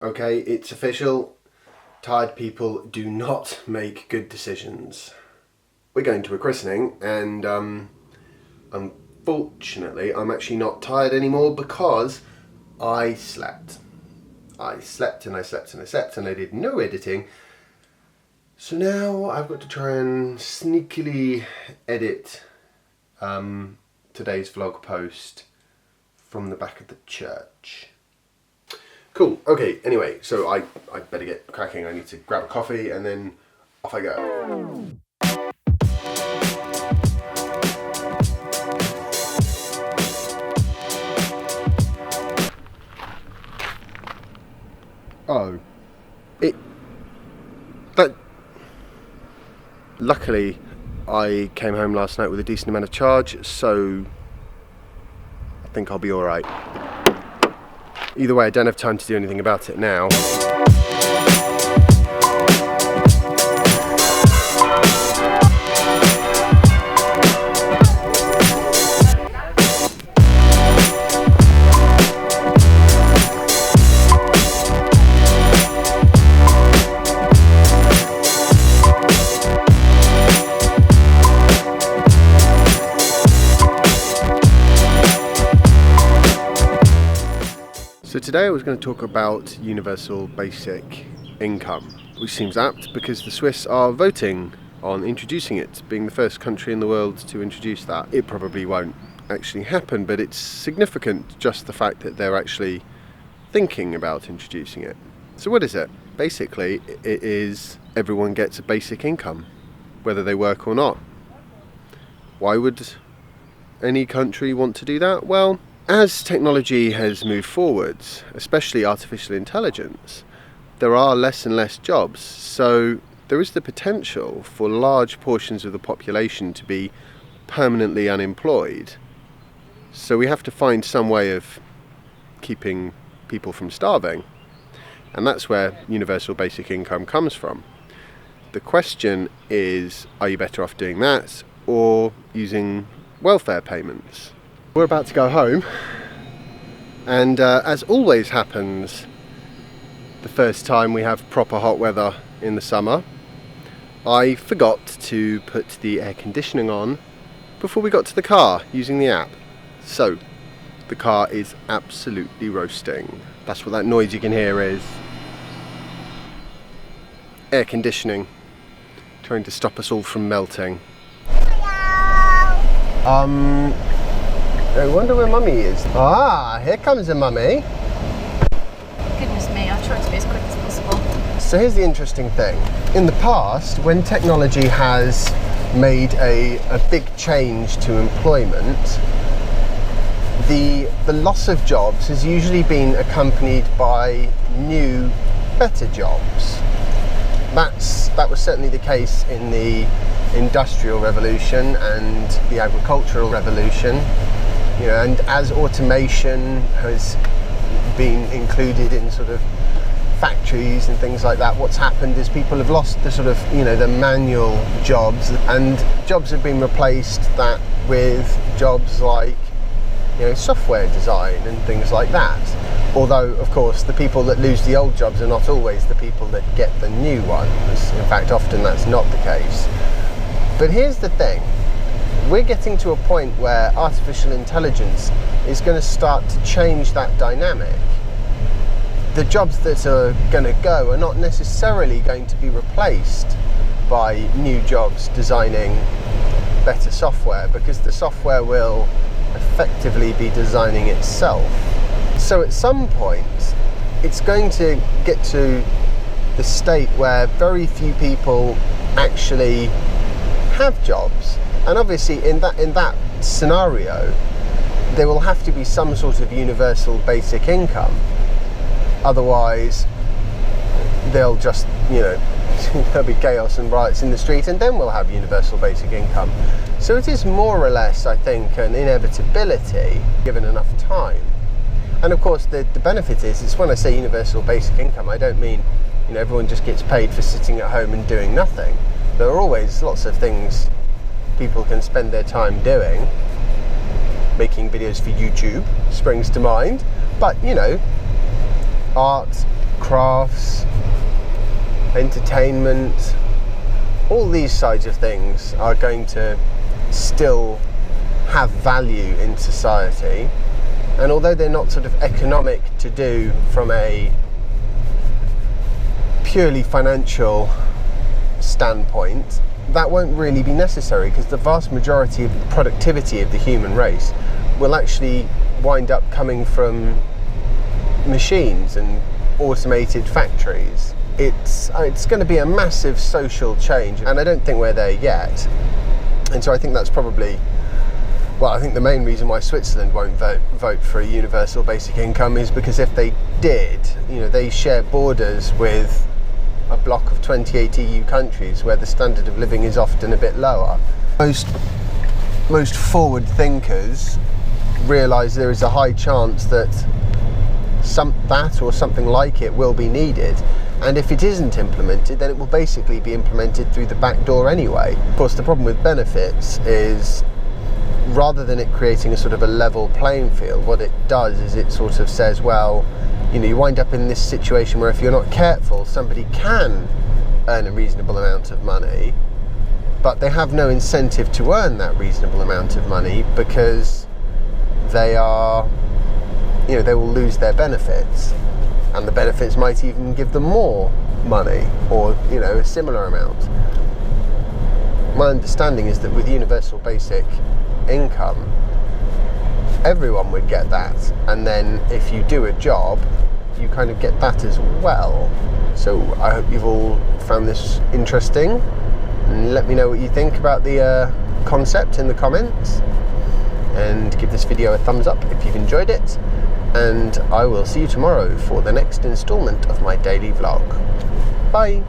Okay, it's official. Tired people do not make good decisions. We're going to a christening and unfortunately I'm actually not tired anymore because I slept. I slept and I slept and I slept and I did no editing. So now I've got to try and sneakily edit today's vlog post from the back of the church. Cool, okay, anyway, so I better get cracking. I need to grab a coffee and then off I go. Oh, luckily I came home last night with a decent amount of charge, so I think I'll be alright. Either way, I don't have time to do anything about it now. So today I was going to talk about universal basic income, which seems apt because the Swiss are voting on introducing it, being the first country in the world to introduce that. It probably won't actually happen, but it's significant just the fact that they're actually thinking about introducing it. So what is it? Basically, it is everyone gets a basic income, whether they work or not. Why would any country want to do that? Well, as technology has moved forwards, especially artificial intelligence, there are less and less jobs, so there is the potential for large portions of the population to be permanently unemployed. So we have to find some way of keeping people from starving, and that's where universal basic income comes from. The question is, are you better off doing that or using welfare payments? We're about to go home, and as always happens the first time we have proper hot weather in the summer, I forgot to put the air conditioning on before we got to the car using the app. So the car is absolutely roasting. That's what that noise you can hear is. Air conditioning trying to stop us all from melting. I wonder where Mummy is. Ah, here comes a Mummy. Goodness me, I'll try to be as quick as possible. So here's the interesting thing. In the past, when technology has made a big change to employment, the loss of jobs has usually been accompanied by new, better jobs. That was certainly the case in the Industrial Revolution and the Agricultural Revolution. You know, and as automation has been included in sort of factories and things like that, what's happened is people have lost the sort of, you know, the manual jobs, and jobs have been replaced with jobs like, you know, software design and things like that. Although, of course, the people that lose the old jobs are not always the people that get the new ones. In fact, often that's not the case. But here's the thing. We're getting to a point where artificial intelligence is going to start to change that dynamic. The jobs that are going to go are not necessarily going to be replaced by new jobs designing better software, because the software will effectively be designing itself. So at some point, it's going to get to the state where very few people actually have jobs. And obviously in that scenario, there will have to be some sort of universal basic income. Otherwise, they'll just, you know, there'll be chaos and riots in the street, and then we'll have universal basic income. So it is more or less, I think, an inevitability given enough time. And of course, the benefit is when I say universal basic income, I don't mean, you know, everyone just gets paid for sitting at home and doing nothing. There are always lots of things people can spend their time doing. Making videos for YouTube springs to mind, but you know, art, crafts, entertainment, all these sides of things are going to still have value in society. And although they're not sort of economic to do from a purely financial standpoint, that won't really be necessary, because the vast majority of the productivity of the human race will actually wind up coming from machines and automated factories. It's going to be a massive social change, and I don't think we're there yet. And so I think that's probably, well, I think the main reason why Switzerland won't vote for a universal basic income is because if they did, they share borders with a block of 28 EU countries where the standard of living is often a bit lower. Most forward thinkers realise there is a high chance that that or something like it will be needed, and if it isn't implemented, then it will basically be implemented through the back door anyway. Of course, the problem with benefits is, rather than it creating a sort of a level playing field, what it does is it sort of says, well, you wind up in this situation where if you're not careful, somebody can earn a reasonable amount of money, but they have no incentive to earn that reasonable amount of money because they will lose their benefits, and the benefits might even give them more money or a similar amount. My understanding is that with universal basic income, everyone would get that, and then if you do a job, you kind of get that as well. So I hope you've all found this interesting, and let me know what you think about the concept in the comments, and give this video a thumbs up if you've enjoyed it, and I will see you tomorrow for the next installment of my daily vlog. Bye!